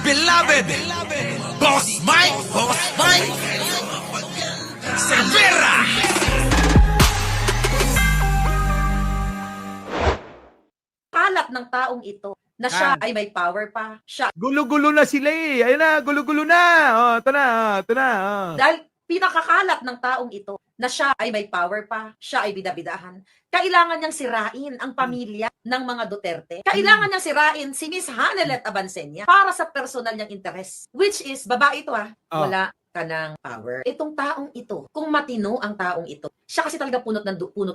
beloved Boss Mike Cervera. Kalat ng taong ito na siya ay may power pa. Siya Gulo-gulo na sila eh. Ayun na, gulo-gulo na. Oh, ito na, ito na. Oh. dahil pinakakalat ng taong ito na siya ay may power pa, siya ay bidabidahan. Kailangan niyang sirain ang pamilya ng mga Duterte. Kailangan niyang sirain si Miss Hanelet Abansenia para sa personal niyang interes. Which is, babae ito Oh. wala ka ng power. Itong taong ito, kung matino ang taong ito, siya kasi talaga punot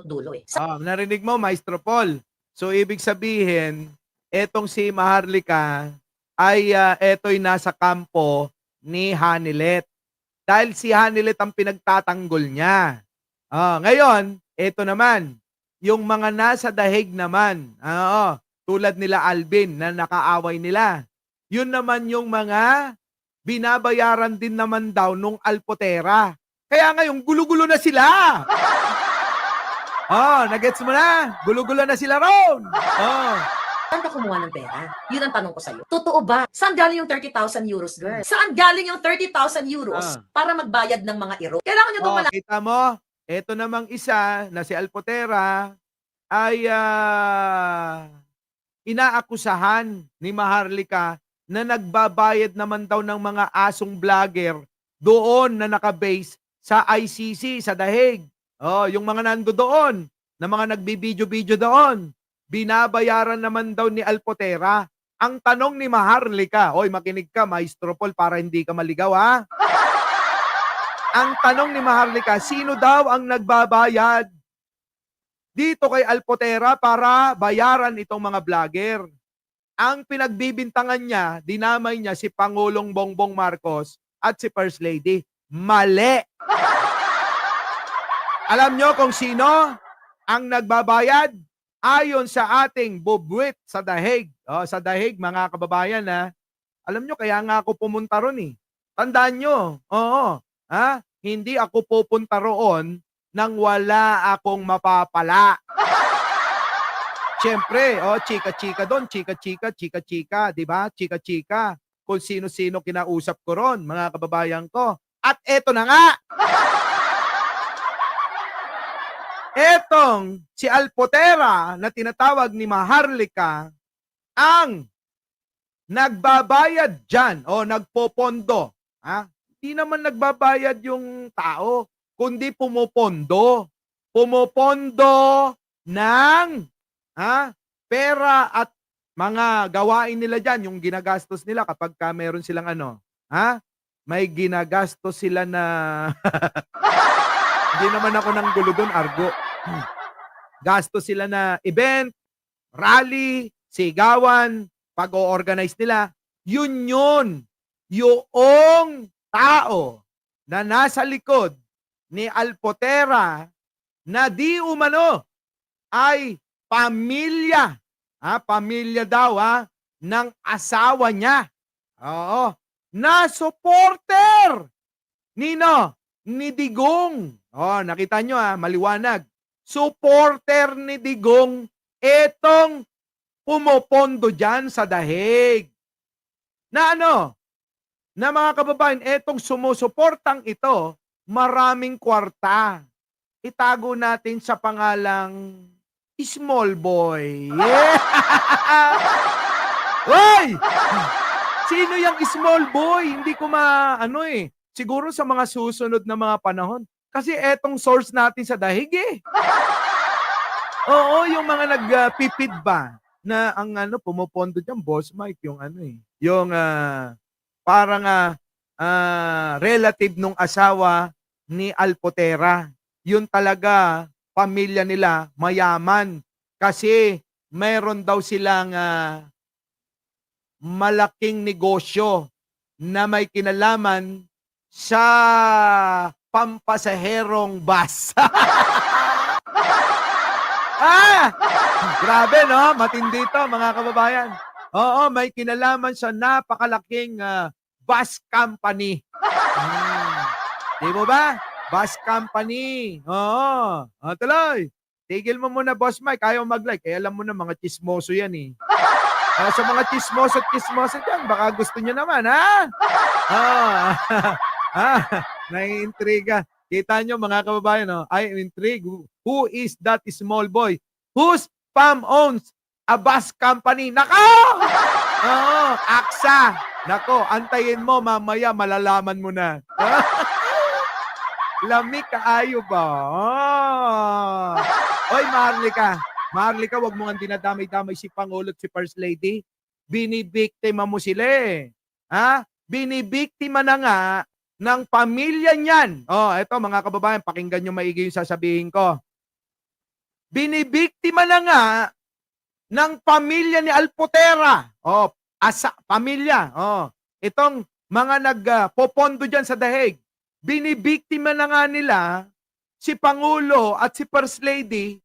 dulo eh. Narinig mo, Maestro Paul. So, ibig sabihin, etong si Maharlika ay eto'y nasa kampo ni Hanelet. Dahil si Hanelet ang pinagtatanggol niya. Ngayon, eto naman, yung mga nasa dahig naman, tulad nila Alvin na nakaaway nila. Yun naman yung mga binabayaran din naman daw nung Alpotera. Kaya ngayon, gulo-gulo na sila. Nagets mo na? Gulo-gulo na sila ron. Saan ka kumuha ng pera? Yun ang tanong ko sa'yo. Totoo ba? Saan galing yung 30,000 euros, girl? Saan galing yung 30,000 euros para magbayad ng mga iro? Kailangan nyo itong malaman. Kita mo, eto namang isa na si Alpotera ay inaakusahan ni Maharlika na nagbabayad naman daw ng mga asong vlogger doon na nakabase sa ICC, sa Dahig. Yung mga nando doon, na mga nagbibideo-video doon, binabayaran naman daw ni Alpotera. Ang tanong ni Maharlika, oy makinig ka Maestro Paul para hindi ka maligaw ha. Ang tanong ni Maharlika, sino daw ang nagbabayad dito kay Alpotera para bayaran itong mga vlogger? Ang pinagbibintangan niya, dinamay niya si Pangulong Bongbong Marcos at si First Lady. Mali! Alam nyo kung sino ang nagbabayad? Ayon sa ating bubwit sa Dahig. Sa Dahig, mga kababayan, alam nyo, kaya nga ako pumunta ron eh. Tandaan nyo, hindi ako pupunta roon nang wala akong mapapala. Siyempre, chika-chika doon, chika-chika, di ba? Chika-chika. Kung sino-sino kinausap ko ron, mga kababayan ko. At eto na nga! Etong si Alpotera na tinatawag ni Maharlika ang nagbabayad dyan o nagpopondo. Hindi naman nagbabayad yung tao, kundi pumopondo. Pumopondo ng pera at mga gawain nila dyan, yung ginagastos nila kapag meron silang may ginagastos sila na hindi naman ako ng gulo doon, Argo. Gasto sila na event, rally, sigawan, pag-o-organize nila. Yun. Yung tao na nasa likod ni Alpotera na di umano ay pamilya. Pamilya daw ng asawa niya. Na supporter. Nino? Ni Digong. Nakita nyo maliwanag. Supporter ni Digong etong pumopondo dyan sa Dahig. Na na mga kababayan, etong sumusuportang ito, maraming kwarta. Itago natin sa pangalang Small Boy. Yeah! Hoy! Sino yung Small Boy? Hindi ko siguro sa mga susunod na mga panahon. Kasi etong source natin sa Dahig Oo, yung mga nagpipid ba na ang pumopondo dyan, Boss Mike, yung yung parang relative nung asawa ni Alpotera. Yun talaga, pamilya nila, mayaman. Kasi mayroon daw silang malaking negosyo na may kinalaman sa pampasaherong bus. Grabe, no? Matindi to, mga kababayan. Oo, may kinalaman sa napakalaking bus company. Di mo ba? Bus company. Oo. Tuloy. Tigil mo muna, Boss Mike. Ayaw mag-like. Alam mo na, mga chismoso yan eh. Sa mga chismosa dyan, baka gusto nyo naman, ha? Ah, naiintriga. Kita nyo, mga kababayan, no? I am intrigued. Who is that small boy? Whose farm owns a bus company? Nako! Oo, Aksa. Nako, antayin mo, mamaya malalaman mo na. Lamig kaayo ba? Oy, Maharlika, wag mo nga dinadamay-damay si Pangulo at si First Lady. Binibiktima mo sila eh. Ha? Binibiktima na nga ng pamilya niyan. Eto mga kababayan, pakinggan nyo maigi yung sasabihin ko. Binibiktima na nga ng pamilya ni Alpotera. Pamilya. Itong mga nagpopondo dyan sa dahig. Binibiktima na nga nila si Pangulo at si First Lady.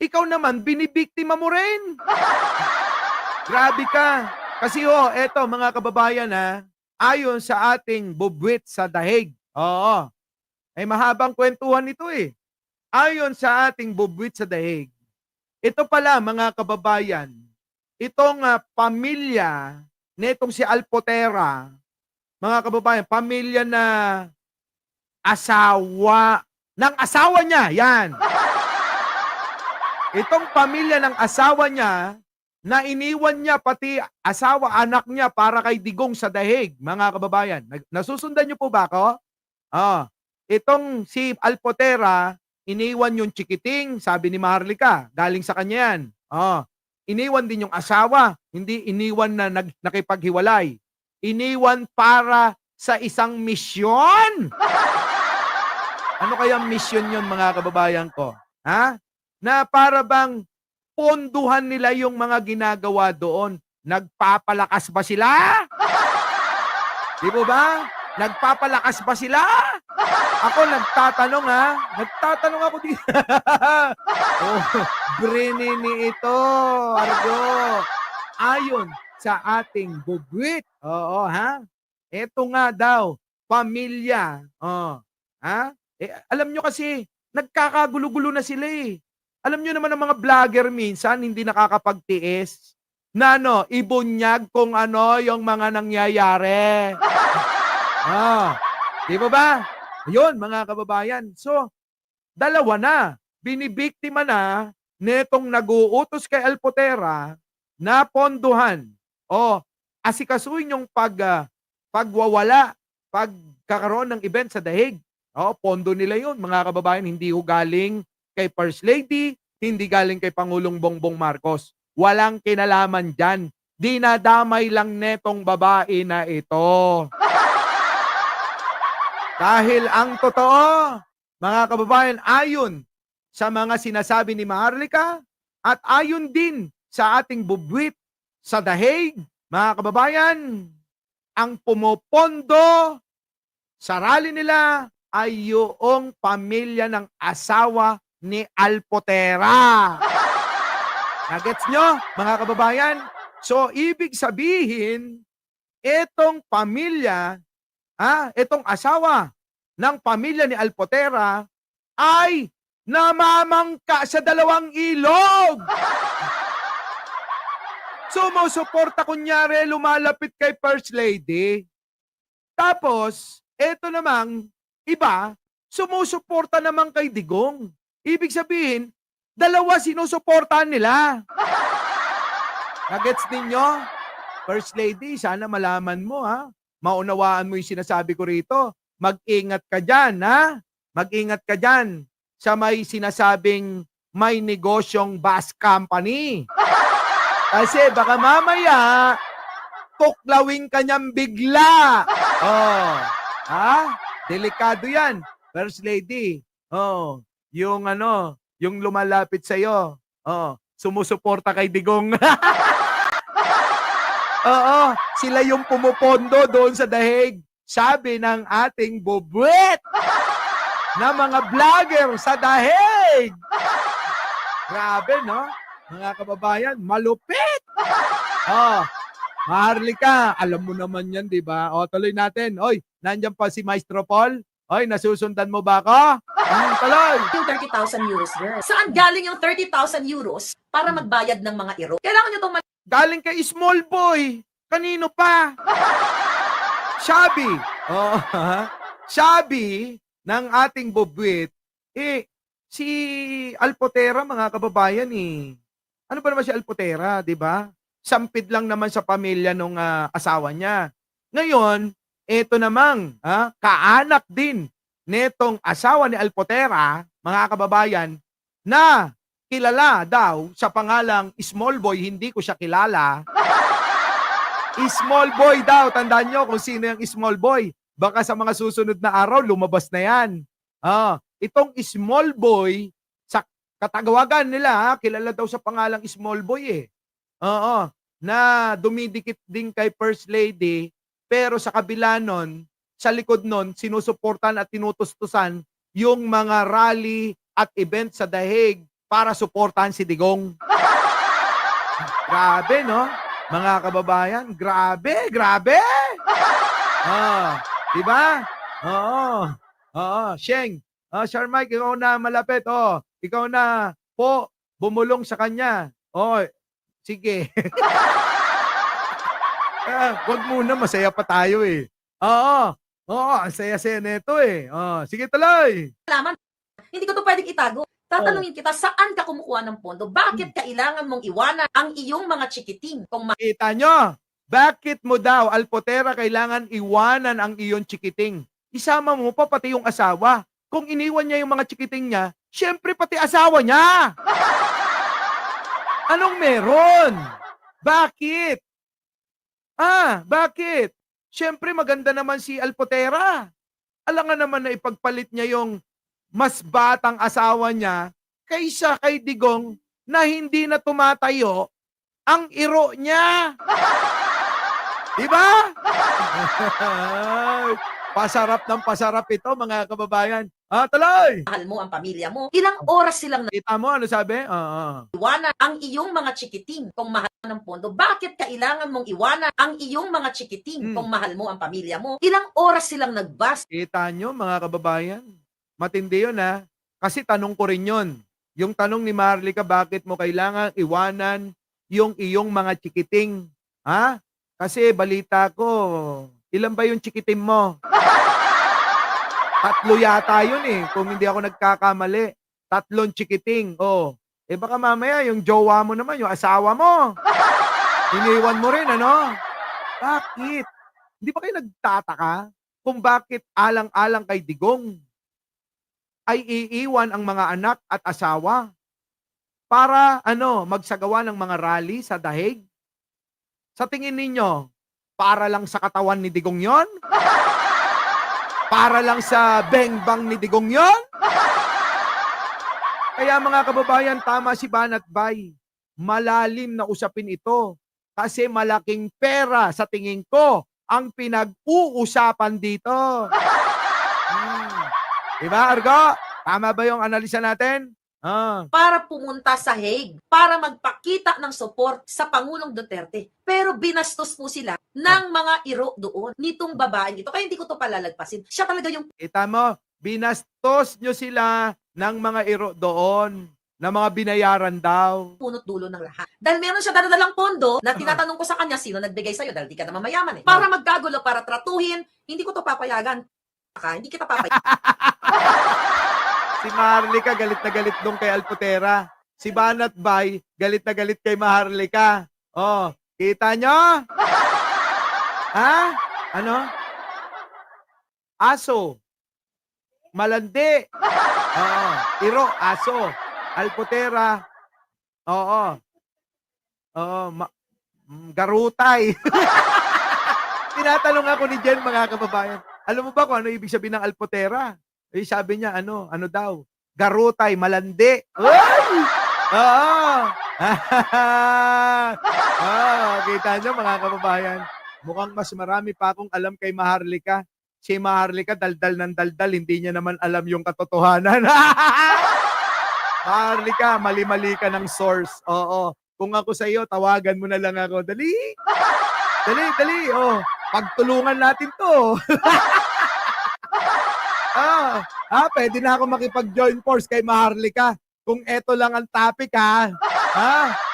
Ikaw naman, binibiktima mo rin. Grabe ka. Kasi eto mga kababayan ayon sa ating bubwit sa dahig. Ay mahabang kwentuhan ito eh. Ayon sa ating bubwit sa dahig. Ito pala mga kababayan, itong pamilya netong si Alpotera, mga kababayan, pamilya na asawa ng asawa niya, yan. Itong pamilya ng asawa niya, na iniwan niya pati asawa, anak niya para kay Digong sa dahig, mga kababayan. Nasusundan niyo po ba ako? Itong si Alpotera, iniwan yung chikiting, sabi ni Maharlika, galing sa kanya yan. Iniwan din yung asawa, hindi iniwan na nakipaghiwalay. Iniwan para sa isang misyon. Ano kayang mission yun, mga kababayan ko? Na para bang ponduhan nila yung mga ginagawa doon. Nagpapalakas ba sila? Di ba ba? Nagpapalakas ba sila? Ako nagtatanong Nagtatanong ako dito. Brinini ito, Argo. Ayon sa ating bugwit. Ito nga daw, pamilya. Alam nyo kasi, nagkakagulo-gulo na sila eh. Alam nyo naman ang mga vlogger minsan, hindi nakakapagtiis na ibunyag kung ano yung mga nangyayari. Di ba ba? Yun, mga kababayan. So, dalawa na. Binibiktima na netong nag-uutos kay Alpotera na ponduhan o asikasuin yung pagwawala, pagkakaroon ng event sa dahig. Pondo nila yun, mga kababayan, hindi galing kay First Lady, hindi galing kay Pangulong Bongbong Marcos. Walang kinalaman dyan. Dinadamay lang netong babae na ito. Dahil ang totoo, mga kababayan, ayon sa mga sinasabi ni Maharlika at ayon din sa ating bubwit sa dahig, mga kababayan, ang pumopondo sa rally nila ay yung pamilya ng asawa ni Alpotera. Nagets nyo, mga kababayan? So, ibig sabihin, itong pamilya, itong asawa ng pamilya ni Alpotera ay namamangka sa dalawang ilog. Sumusuporta kunyari, lumalapit kay First Lady. Tapos, eto namang iba, sumusuporta naman kay Digong. Ibig sabihin, dalawa sinusuportahan nila. Nagets ninyo? First Lady, sana malaman mo maunawaan mo yung sinasabi ko rito. Mag-ingat ka dyan, Mag-ingat ka dyan sa may sinasabing may negosyong bus company. Kasi baka mamaya, tuklawin ka niyang bigla. Delikado yan, First Lady. Yung yung lumalapit sa'yo. Sumusuporta kay Digong. Sila yung pumupondo doon sa dahig. Sabi ng ating bubwit na mga vlogger sa dahig. Grabe, no? Mga kababayan, malupit. Maharlika, alam mo naman yan, di ba? Tuloy natin. Nandiyan pa si Maestro Paul. Nasusundan mo ba ako? Tuloy. Yung 30,000 euros, girl. Saan galing yung 30,000 euros para magbayad ng mga iro? Kailangan nyo itong Galing kay small boy. Kanino pa? Sabi. Oh, sabi ng ating bobwit, si Alpotera, mga kababayan, ano ba naman si Alpotera, di ba? Sampid lang naman sa pamilya nung asawa niya. Ngayon, eto namang kaanak din netong asawa ni Alpotera, mga kababayan, na kilala daw sa pangalang Small Boy. Hindi ko siya kilala. Small Boy daw. Tandaan nyo kung sino yung Small Boy. Baka sa mga susunod na araw, lumabas na yan. Itong Small Boy, sa katagawagan nila, kilala daw sa pangalang Small Boy na dumidikit din kay First Lady, pero sa kabila nun, sa likod nun, sinusuportan at tinutustusan yung mga rally at event sa Dahig para suportahan si Digong. Grabe, no? Mga kababayan, grabe, grabe! Diba? Sheng, Sir Mike, ikaw na malapit, ikaw na po, bumulong sa kanya. Sige. Wag muna, masaya pa tayo ang saya-saya neto sige, tuloy. Alaman, hindi ko to pwedeng itago. Tatanungin kita, saan ka kumukuha ng pondo? Bakit kailangan mong iwanan ang iyong mga chikiting? Kita nyo, bakit mo daw, Alpotera, kailangan iwanan ang iyong chikiting? Isama mo pa pati yung asawa. Kung iniwan niya yung mga chikiting niya, syempre pati asawa niya. Anong meron? Bakit? Bakit? Syempre maganda naman si Alpotera. Alangan naman na ipagpalit niya yung mas batang asawa niya kaysa kay Digong na hindi na tumatayo ang iro niya. Diba? Pasarap ng pasarap ito, mga kababayan. Tuloy! Mahal mo ang pamilya mo. Ilang oras silang Kita mo, ano sabi? iwanan ang iyong mga chikiting kung mahal mo ng pondo. Bakit kailangan mong iwanan ang iyong mga chikiting kung mahal mo ang pamilya mo? Ilang oras silang nagbas. Kita nyo, mga kababayan? Matindi yun, Kasi tanong ko rin yun. Yung tanong ni Maharlika, bakit mo kailangan iwanan yung iyong mga chikiting? Kasi balita ko, ilan ba yung chikiting mo? 3 yata yun kung hindi ako nagkakamali. 3 chikiting. Baka mamaya yung jowa mo naman, yung asawa mo. Iniwan mo rin, ano? Bakit? Hindi ba kayo nagtataka kung bakit alang-alang kay Digong ay iiwan ang mga anak at asawa para magsagawa ng mga rally sa Dahig? Sa tingin ninyo, para lang sa katawan ni Digong yon? Para lang sa beng-bang ni Digong yon? Kaya mga kababayan, tama si Banat Bay. Malalim na usapin ito kasi malaking pera sa tingin ko ang pinag-uusapan dito. Diba, Argo? Tama ba yung analisa natin? Para pumunta sa Hague, para magpakita ng support sa Pangulong Duterte. Pero binastos po sila ng mga iro doon, nitong babaeng ito. Kaya hindi ko to palalagpasin. Siya talaga yung Kita mo, binastos nyo sila ng mga iro doon, na mga binayaran daw. punot dulo ng lahat. Dahil meron siya dadalang pondo na tinatanong ko sa kanya, sino nagbigay sa'yo? Dahil di ka naman mayaman Para magkagulo, para tratuhin, hindi ko to papayagan. Hindi kita papayagan. Si Maharlika galit na galit dong kay Alpotera. Si Banat Bay galit na galit kay Maharlika. Kita nyo? Ano? Aso. Malandi. Iro, aso. Alpotera. Garutay. Tinatanong ako ni Jen, mga kababayan. Alam mo ba kung ano ibig sabihin ng Alpotera? Sabi niya, ano daw? Garutay, malandi. Kita niyo, mga kababayan. Mukhang mas marami pa akong alam kay Maharlika. Si Maharlika, daldal ng daldal, hindi niya naman alam yung katotohanan. Maharlika, mali-mali ka ng source. Kung ako sa iyo, tawagan mo na lang ako. Dali. Pagtulungan natin to. Pwede na ako makipag-join force kay Maharlika. Kung eto lang ang topic,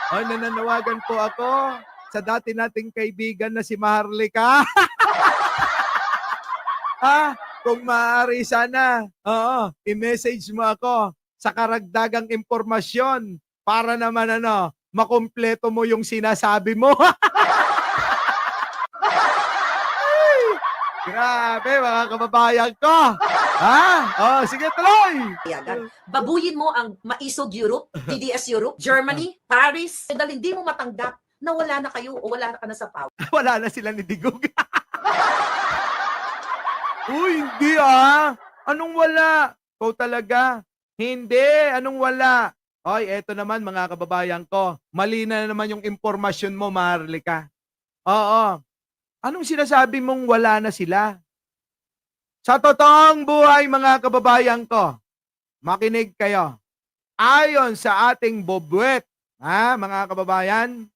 Ay, nananawagan po ako sa dati nating kaibigan na si Maharlika. Kung maaari sana, oo, i-message mo ako sa karagdagang impormasyon para naman makumpleto mo yung sinasabi mo. Ay, grabe mga kababayan ko. Oh, sige tuloy. Payagan. Babuyin mo ang Maisog Europe, DDS Europe, Germany, Paris, dahil hindi mo matanggap na wala na kayo o wala na ka na sa power. Wala na sila ni Digog. Uy, hindi Anong wala? Ikaw talaga. Hindi, anong wala? Oy, eto naman mga kababayan ko. Mali na naman yung impormasyon mo, Maharlika. Oo. Anong sinasabi mong wala na sila? Sa totoong buhay, mga kababayan ko, makinig kayo. Ayon sa ating bobwet, mga kababayan,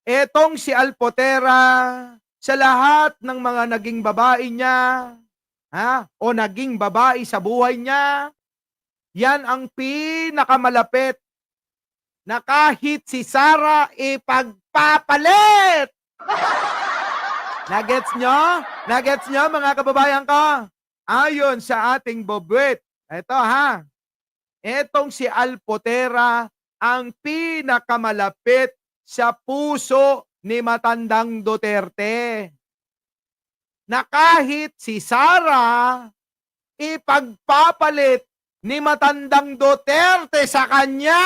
etong si Alpotera, sa lahat ng mga naging babae niya, o naging babae sa buhay niya, yan ang pinakamalapit na kahit si Sarah ipagpapalit. Nagets nyo? Nagets nyo, mga kababayan ko? Ayon sa ating bobwet, eto etong si Alpotera ang pinakamalapit sa puso ni matandang Duterte. Na kahit si Sara ipagpapalit ni matandang Duterte sa kanya.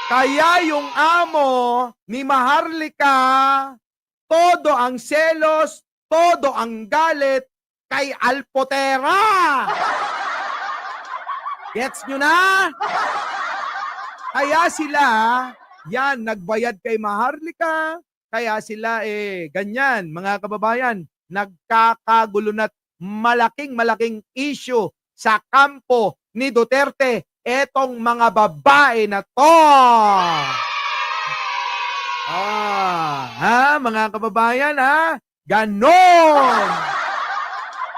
Kaya yung amo ni Maharlika, todo ang selos, todo ang galit kay Alpotera. Gets nyo na? Kaya sila, yan, nagbayad kay Maharlika, kaya sila ganyan, mga kababayan, nagkakagulo na't malaking issue sa kampo ni Duterte, etong mga babae na to. Mga kababayan, ganon.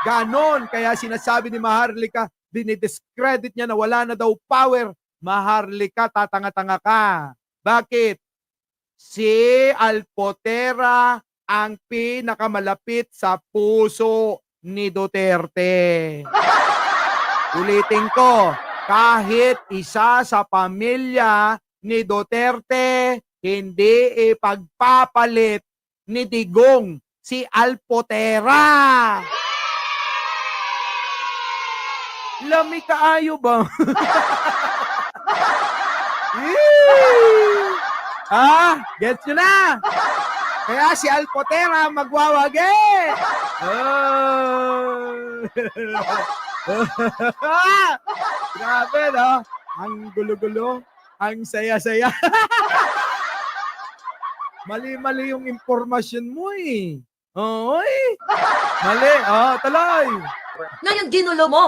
Ganon, kaya sinasabi ni Maharlika, dinidiscredit niya na wala na daw power. Maharlika, tatanga-tanga ka. Bakit? Si Alpotera ang pinakamalapit sa puso ni Duterte. Ulitin ko, kahit isa sa pamilya ni Duterte, hindi ipagpapalit ni Digong si Alpotera. Lami kaayo ba? Gets nyo na? Kaya si Alpotera magwawagi. Grabe, no? Ang gulo-gulo, ang saya-saya. Mali-mali yung impormasyon mo Oy! Mali. Tuloy. Ngayon,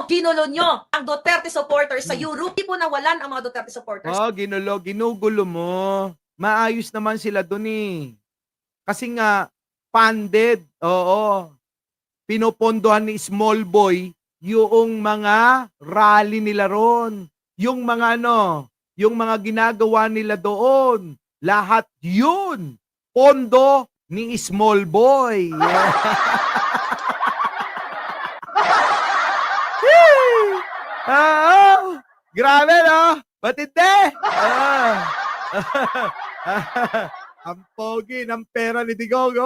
ginulo nyo ang Duterte supporters sa Europe. Hindi po nawalan ang mga Duterte supporters. Ginugulo mo. Maayos naman sila dun Kasi nga, funded. Pinopondohan ni Small Boy yung mga rally nila ron. Yung mga yung mga ginagawa nila doon. Lahat yun. Pondo ni Small Boy. Grabe, no? Ba't hindi? Ang pogi ng pera ni Digong.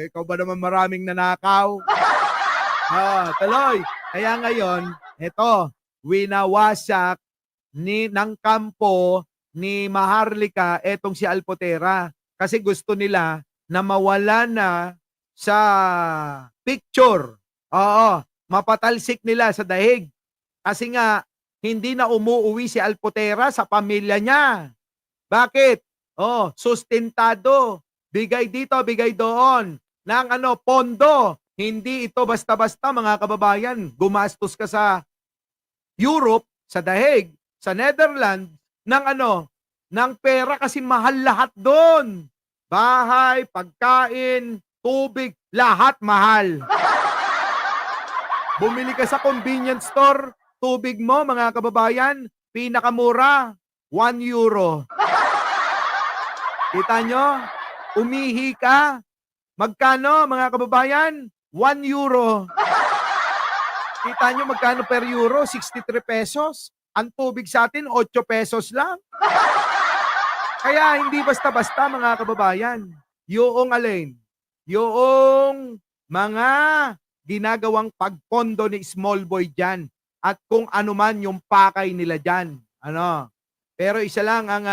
Ikaw ba naman maraming nanakaw? Tuloy. Kaya ngayon, eto, winawasak ng kampo ni Maharlika etong si Alpotera. Kasi gusto nila na mawala na sa picture. Mapatalsik nila sa dahig. Kasi nga, hindi na umuuwi si Alpotera sa pamilya niya. Bakit? Sustentado. Bigay dito, bigay doon. Ng pondo. Hindi ito basta-basta, mga kababayan. Gumastos ka sa Europe, sa dahig, sa Netherlands, ng pera kasi mahal lahat doon. Bahay, pagkain, tubig, lahat mahal. Bumili ka sa convenience store, tubig mo, mga kababayan, pinakamura, 1 euro. Kita nyo? Umihi ka. Magkano, mga kababayan? 1 euro. Kita nyo magkano per euro? 63 pesos. Ang tubig sa atin, 8 pesos lang. Kaya hindi basta-basta, mga kababayan. Yung alin? Yung mga ginagawang pagpondo ni small boy dyan. At kung ano man yung pakay nila dyan. Ano? Pero isa lang ang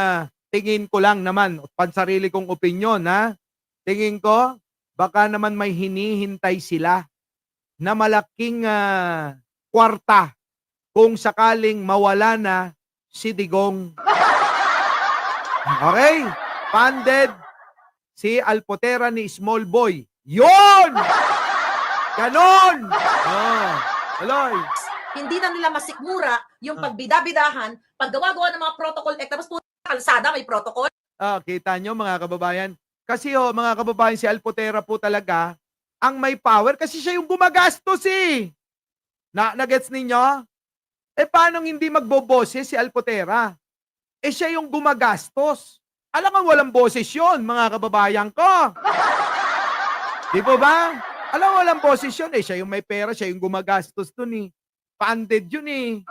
tingin ko lang naman, pansarili kong opinyon, ha? Tingin ko, baka naman may hinihintay sila na malaking kwarta kung sakaling mawala na si Digong. Okay? Funded si Alpotera ni Small Boy. Yun! Ganon! Oh, Aloy. Hindi na nila masikmura yung pagbidabidahan, paggawa-gawa ng mga protocol tapos po kalsada may protocol. Kita nyo, mga kababayan. Kasi mga kababayan, si Alpotera po talaga ang may power kasi siya yung gumagastos eh. Nagets ninyo? Paano hindi magboboses si Alpotera? Siya yung gumagastos. Alam nga walang boses yun, mga kababayan ko. Di po ba? Alam walang boses yun. Siya yung may pera, siya yung gumagastos dun eh. Funded yun eh.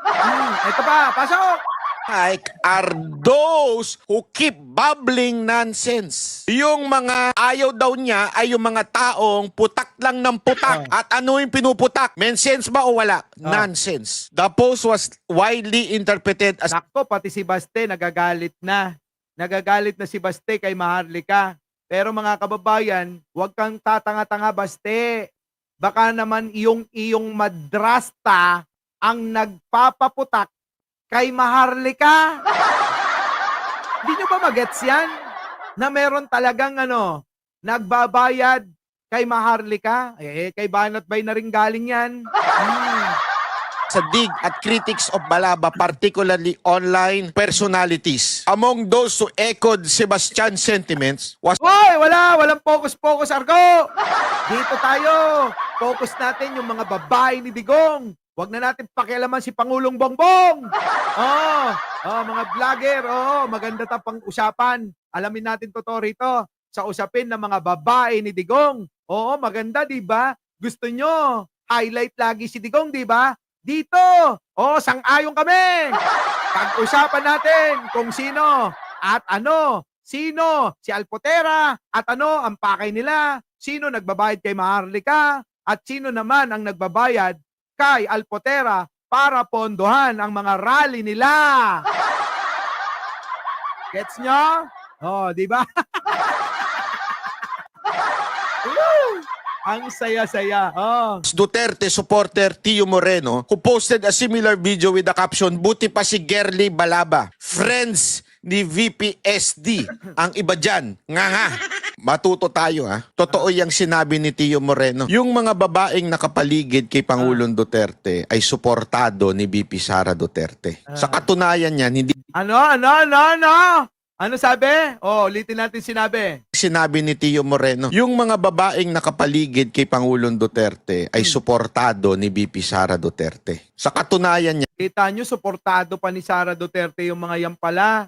Ito pa, pasok! Like are those who keep babbling nonsense. Yung mga ayaw daw niya ay yung mga taong putak lang ng putak. At ano yung pinuputak? Men sense ba o wala? Nonsense. The post was widely interpreted as Nakto, pati si Baste nagagalit na. Nagagalit na si Baste kay Maharlika. Pero mga kababayan, huwag kang tatanga-tanga, Baste. Baka naman iyong madrasta ang nagpapaputak kay Maharlika. Hindi nyo ba magets yan? Na meron talagang nagbabayad kay Maharlika? Kay Banat Bay na rin galing yan. sa dig at critics of Balaba, particularly online personalities. Among those who echoed Sebastian's sentiments was Hoy, walang focus, Argo. Dito tayo. Focus natin yung mga babae ni Digong. Huwag na natin pakialaman si Pangulong Bongbong. Mga vlogger, maganda tapang usapan. Alamin natin totoo rito sa usapin ng mga babae ni Digong. Oo, maganda, di ba? Gusto nyo highlight lagi si Digong, di ba? Dito. Sang-ayon kami. Pag-usapan natin kung sino at ano. Sino si Alpotera at ano ang pakay nila. Sino nagbabayad kay Maharlika at sino naman ang nagbabayad kay Alpotera para pondohan ang mga rally nila. Gets nyo? Di ba? Ang saya-saya. Duterte supporter Tio Moreno, who posted a similar video with the caption, "Buti pa si Gerly Balaba, friends ni VPSD. Ang iba dyan, nga. Matuto tayo ha. Totoo yung sinabi ni Tio Moreno. Yung mga babaeng nakapaligid kay Pangulong Duterte ay suportado ni VP Sara Duterte. Sa katunayan niyan, hindi Ano? Ano sabi? Ulitin natin sinabi. sinabi ni Tio Moreno, yung mga babaeng nakapaligid kay Pangulong Duterte ay suportado ni VP Sara Duterte. Sa katunayan niya, Kita nyo, suportado pa ni Sara Duterte yung mga yan pala.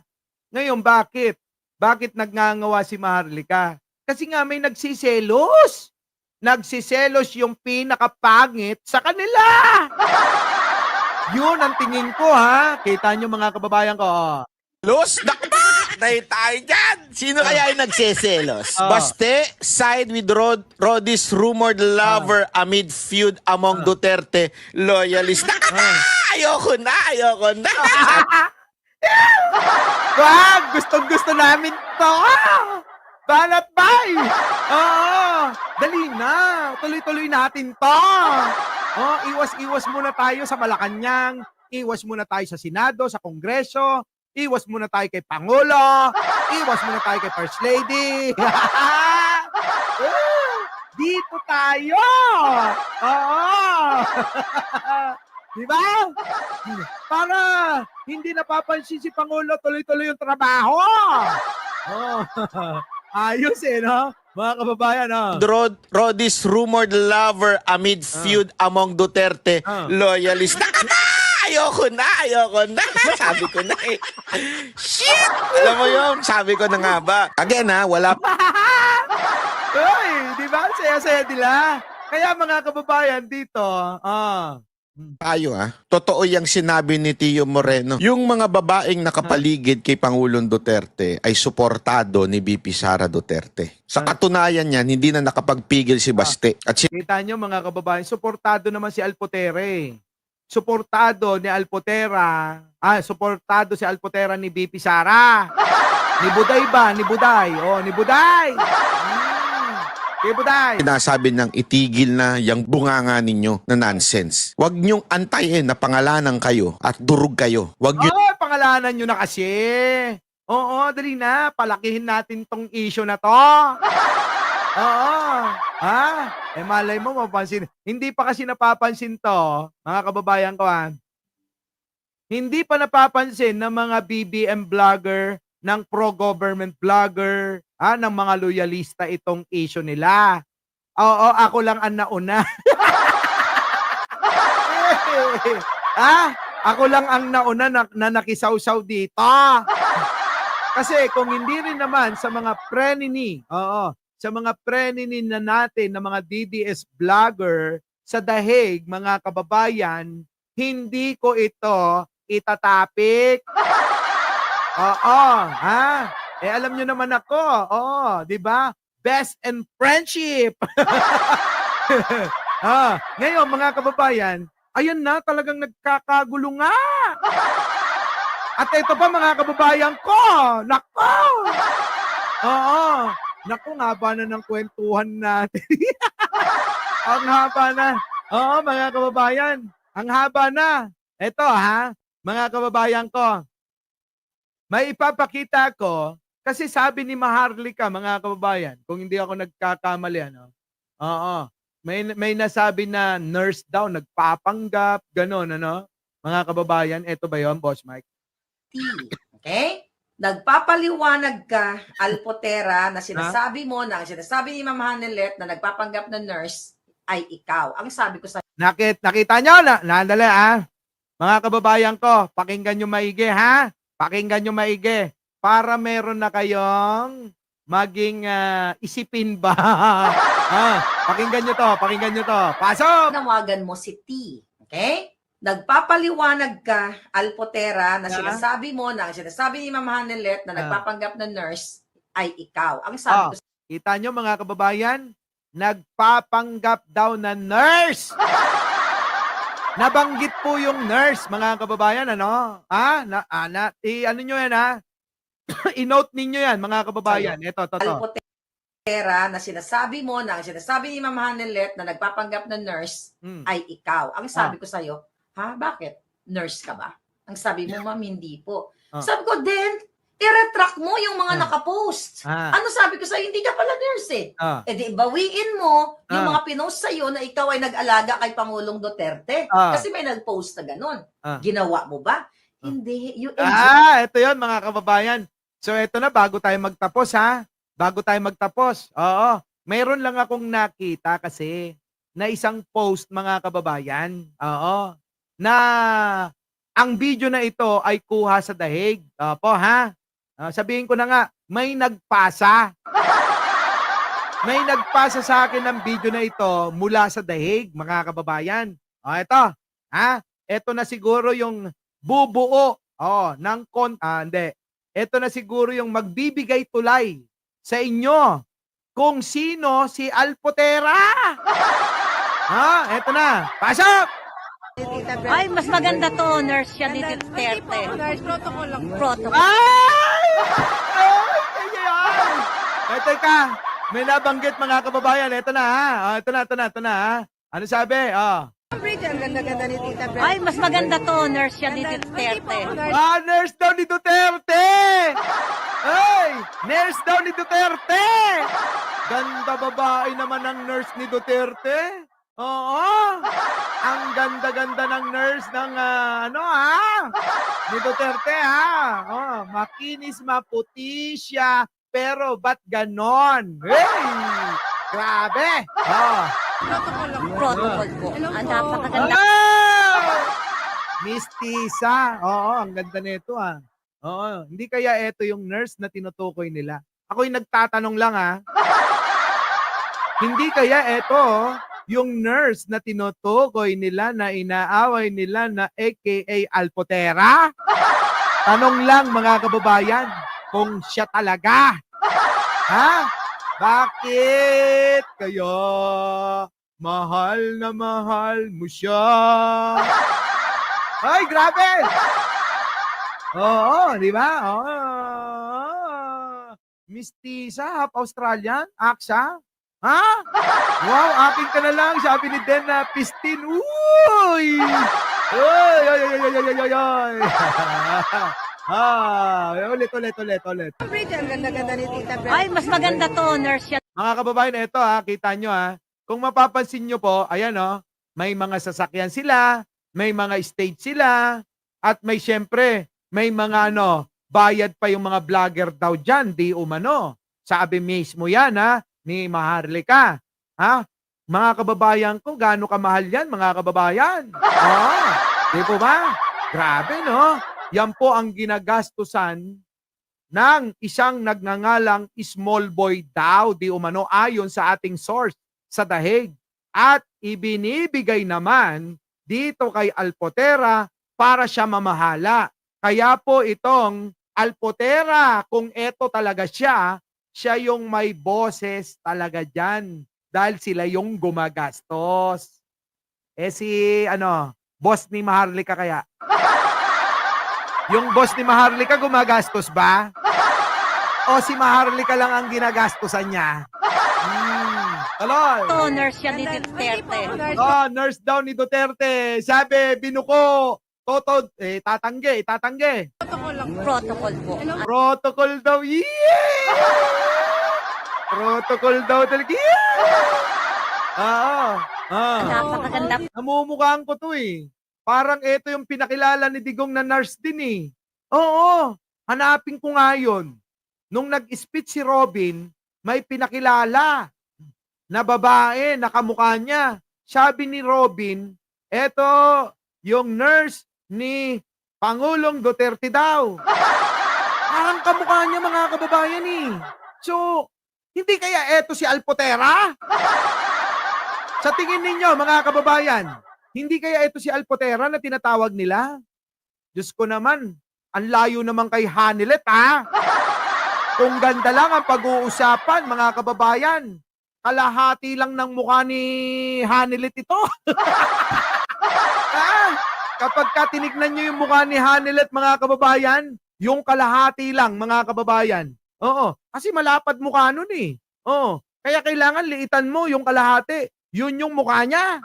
Ngayon, bakit? Bakit nagngangawa si Maharlika? Kasi nga may nagsiselos. Nagsiselos yung pinakapangit sa kanila. Yun ang tingin ko, ha? Kita nyo, mga kababayan ko. Los, tayo dyan! Sino kaya yung nagseselos? Baste side with Rodi's rumored lover amid feud among Duterte loyalists. Ayoko na! Wag! Gustong-gusto namin to! Banat bay! Dali na! Tuloy-tuloy natin to! Iwas-iwas muna tayo sa Malacanang. Iwas muna tayo sa Senado, sa Kongreso. Iwas muna tayo kay Pangulo. Iwas muna tayo kay First Lady. Dito tayo! Diba? Para hindi napapansin si Pangulo, tuloy-tuloy yung trabaho. Ayos no? Mga kababayan, Rodi's rumored lover amid feud among Duterte loyalists. ayoko na. Sabi ko na eh. Shit! Alam mo yun, sabi ko na nga ba. Again ha, wala Uy, di ba? Saya-saya nila. Kaya mga kababayan dito, tayo ha. Totoo yung sinabi ni Tio Moreno. Yung mga babaeng nakapaligid kay Pangulong Duterte ay suportado ni VP Sara Duterte. Sa katunayan niyan, hindi na nakapagpigil si Baste. At kita nyo mga kababayan, suportado naman si Alpotere. Suportado ni Alpotera. Suportado si Alpotera ni VP Sara. Ni Buday ba? Ni Buday. Oh, ni Buday. Ni Buday. sinasabi ng itigil na yung bunganga ninyo na nonsense. Huwag niyong antayin na pangalanan kayo at durug kayo. Huwag niyo Pangalanan nyo na kasi. Oo, dali na. Palakihin natin tong issue na to. Oo. Malay mo, mapansin. Hindi pa kasi napapansin to, mga kababayan ko Hindi pa napapansin ng mga BBM vlogger, ng pro-government vlogger, ng mga loyalista itong issue nila. Oo, ako lang ang nauna. Ako lang ang nauna na nakisawsaw dito. Kasi kung hindi rin naman sa mga prenini, sa mga prenini na natin, na mga DDS vlogger sa Dahig, mga kababayan, hindi ko ito itatapik. Alam nyo naman ako. Di ba? Best and friendship. Ngayon, mga kababayan, ayan na, talagang nagkakagulo nga. At ito pa, mga kababayan ko. Nako! Naku, haba na ng kwentuhan natin. Ang haba na. Mga kababayan, ang haba na. Ito mga kababayan ko. May ipapakita ko, kasi sabi ni Maharlika, mga kababayan, kung hindi ako nagkakamali, may nasabi na nurse daw, nagpapanggap, gano'n, mga kababayan, ito ba yon, Boss Mike? Okay? Nagpapaliwanag ka, Alpotera, na sinasabi mo, na ang sinasabi ni Ma'am Hanelet na nagpapanggap na nurse ay ikaw. Ang sabi ko sa Nakita nyo? Nandali, Mga kababayan ko, pakinggan nyo maigi, Pakinggan nyo maigi para meron na kayong maging isipin ba. Pakinggan nyo to. Pasok! Nawagan mo si T. Okay? Nagpapaliwanag ka, Alpotera, na sinasabi mo, na ang sinasabi ni Ma'am Hanelet na nagpapanggap na nurse ay ikaw. Ang sabi ko kita nyo mga kababayan, nagpapanggap daw na nurse. Nabanggit po yung nurse, mga kababayan, ano nyo yan, I-note ninyo yan, mga kababayan. Ito. Alpotera, na sinasabi mo, na ang sinasabi ni Ma'am Hanelet na nagpapanggap na nurse ay ikaw. Ang sabi ko sa'yo, bakit? Nurse ka ba? Ang sabi mo, ma'am, hindi po. Sabi ko, then, i-retract mo yung mga nakapost. Ano sabi ko sa'yo, hindi ka pala nurse di bawiin mo yung mga pinost sa'yo na ikaw ay nag-alaga kay Pangulong Duterte. Kasi may nag-post na gano'n. Ginawa mo ba? Hindi. Ito yon mga kababayan. So, ito na, bago tayo magtapos, mayroon lang akong nakita kasi na isang post, mga kababayan. Na ang video na ito ay kuha sa Dahig. Sabihin ko na nga, may nagpasa. May nagpasa sa akin ng video na ito mula sa Dahig, mga kababayan. Ito. Ito na siguro yung bubuo ng hindi. Ito na siguro yung magbibigay tulay sa inyo kung sino si Alpotera. Ito na. Pasok! Ay, mas maganda to, nurse siya ni Duterte. Nurse, protocol lang. Protocol. Teka, may nabanggit mga kababayan. Ito na Ito na. Ano sabi? Ang ganda-ganda ni Tita Brenda. Ay, mas maganda to, nurse siya ni Duterte. Nurse daw ni Duterte! Nurse daw ni Duterte! Ganda babae naman ang nurse ni Duterte. Ang ganda-ganda ng nurse ng ni Duterte makinis, maputi siya, pero ba't ganon? Grabe! Protocol lang. Protocol po. Ang napakaganda. Miss Tisa. Oo, ang ganda nito ah. Oo, hindi kaya ito yung nurse na tinutukoy nila. Ako'y nagtatanong lang ah. Hindi kaya ito yung nurse na tinutukoy nila na inaaway nila na aka Alpotera? Tanong lang mga kababayan kung siya talaga. Ha? Bakit kaya mahal na mahal mo siya? Ay, grabe! Oo, di ba? Oo. Miss Tisa, half Australian, Aksa. Ha? Wow, akin ka na lang, sabi ni Den na pistin. Uy! Uy, ay, ay, ay, ay, ay, ay, ay. Ulit. Pretty, ang ganda-ganda ni Tita Brenda. Ay, mas maganda to, nurse siya. Mga kababayan, ito ha, kita nyo ha. Kung mapapansin nyo po, ayan o, may mga sasakyan sila, may mga stage sila, at may syempre, may mga bayad pa yung mga vlogger daw dyan, di umano. Sabi mismo yan ha, ni Maharlika. Ha? Mga kababayan ko, gaano kamahal yan, mga kababayan? Oh, di po ba? Grabe no? Yan po ang ginagastusan ng isang nagngangalang small boy daw, di umano ayon sa ating source sa Dahig. At ibinibigay naman dito kay Alpotera para siya mamahala. Kaya po itong Alpotera, kung eto talaga siya yung may boses talaga dyan. Dahil sila yung gumagastos. Si, boss ni Maharlika kaya? Yung boss ni Maharlika gumagastos ba? O si Maharlika lang ang ginagastosan niya? Talol. To, nurse siya ni Duterte. Nurse daw ni Duterte. Sabi, binuko. Tatangge. Protocol lang. Protocol po. Protocol daw. Yeah! Protocol daw talaga. Yeah! Napakaganda. Namumukhaan ko to eh. Parang ito yung pinakilala ni Digong na nurse din eh. Oo, hanapin ko nga yun. Nung nag-speech si Robin, may pinakilala na babae na kamukha niya. Sabi ni Robin, eto yung nurse ni Pangulong Duterte daw. Parang kamukha niya mga kababayan eh. So, hindi kaya eto si Alpotera? Sa tingin ninyo mga kababayan, hindi kaya ito si Alpotera na tinatawag nila? Diyos ko naman, ang layo naman kay Hanilet ha? Kung ganda lang ang pag-uusapan mga kababayan, kalahati lang ng mukha ni Hanilet ito. Kapag tinignan nyo yung mukha ni Hanilet mga kababayan, yung kalahati lang mga kababayan. Oo, kasi malapad mukha nun eh. Oo, kaya kailangan liitan mo yung kalahati. Yun yung mukha niya.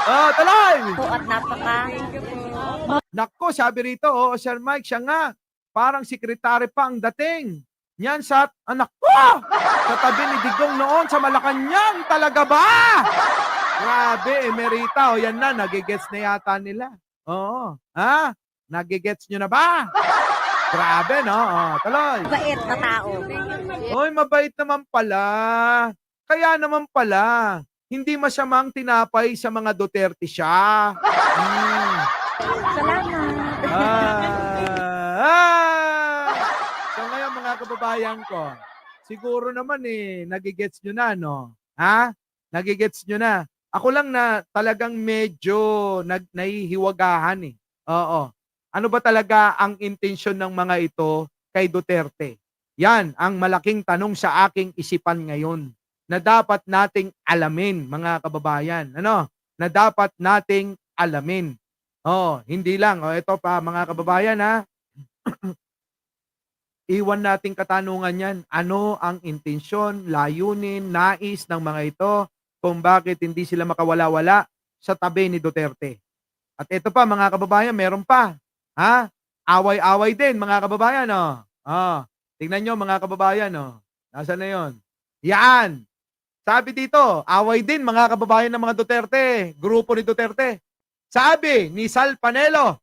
Talay! Po at napaka. Nako, sabi rito, Sir Mike, siya nga. Parang sekretary pa ang dating. Yan sa anak ko! Sa tabi ni Digong noon sa Malacanang. Talaga ba? Grabe, emerita. Yan na, nagigets na yata nila. Oo. Ha? Nagigets nyo na ba? Grabe, no? Tuloy. Bait na tao. Oy, mabait naman pala. Kaya naman pala, hindi masamang tinapay sa mga Duterte siya. Salamat. So ngayon mga kababayan ko, siguro naman nagigets nyo na, no? Ha? Nagigets nyo na. Ako lang na talagang medyo nahihiwagahan eh. Oo. Ano ba talaga ang intensyon ng mga ito kay Duterte? Yan ang malaking tanong sa aking isipan ngayon na dapat nating alamin, mga kababayan. Ano? Na dapat nating alamin. Hindi lang. Ito pa, mga kababayan, ha? Iwan nating katanungan yan. Ano ang intensyon, layunin, nais ng mga ito kung bakit hindi sila makawala-wala sa tabi ni Duterte. At ito pa, mga kababayan, meron pa. Ha? Away-away din, mga kababayan, tingnan nyo, mga kababayan, Nasaan na yon? Yan! Sabi dito, away din, mga kababayan ng mga Duterte, grupo ni Duterte. Sabi ni Sal Panelo,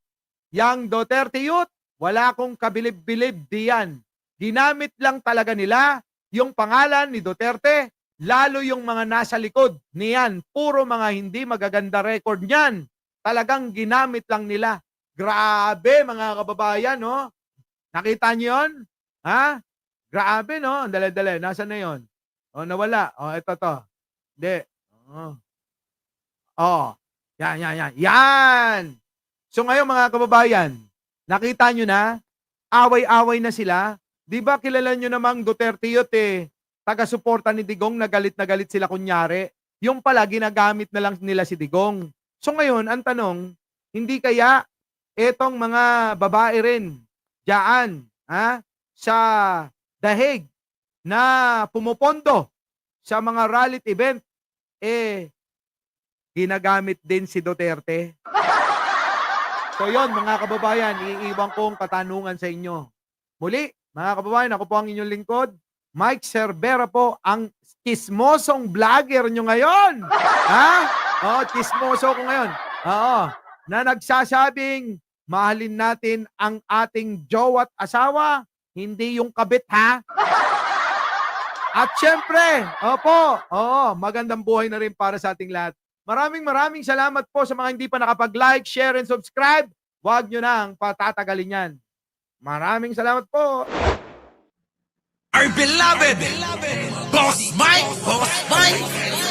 yang Duterte Youth, wala akong kabilib-bilib diyan. Ginamit lang talaga nila yung pangalan ni Duterte lalo yung mga nasa likod niyan, puro mga hindi magaganda record niyan. Talagang ginamit lang nila. Grabe mga kababayan, no? Nakita niyo 'yon? Ha? Grabe, no? Ang dali-dali. Nasaan na 'yon? Oh, nawala. Oh, ito to. Hindi. Oh. Oh. Yan. Yan! So ngayon mga kababayan, nakita nyo na, away-away na sila. Di ba kilala nyo namang Duterte yun taga-suporta ni Digong, na galit sila kunyari. Yung pala, ginagamit na lang nila si Digong. So ngayon, ang tanong, hindi kaya etong mga babae rin, dyan, sa dahig, na pumupondo sa mga rally event, ginagamit din si Duterte. So yon mga kababayan, iiwan kong katanungan sa inyo. Muli, mga kababayan, ako po ang inyong lingkod, Mike Cervera po, ang chismosong vlogger nyo ngayon. Chismoso ko ngayon. Oo, na nagsasabing, mahalin natin ang ating jowa at asawa, hindi yung kabit, ha? At syempre, magandang buhay na rin para sa ating lahat. Maraming salamat po sa mga hindi pa nakapag-like, share, and subscribe. Huwag nyo nang patatagalin yan. Maraming salamat po. Our beloved Boss Mike!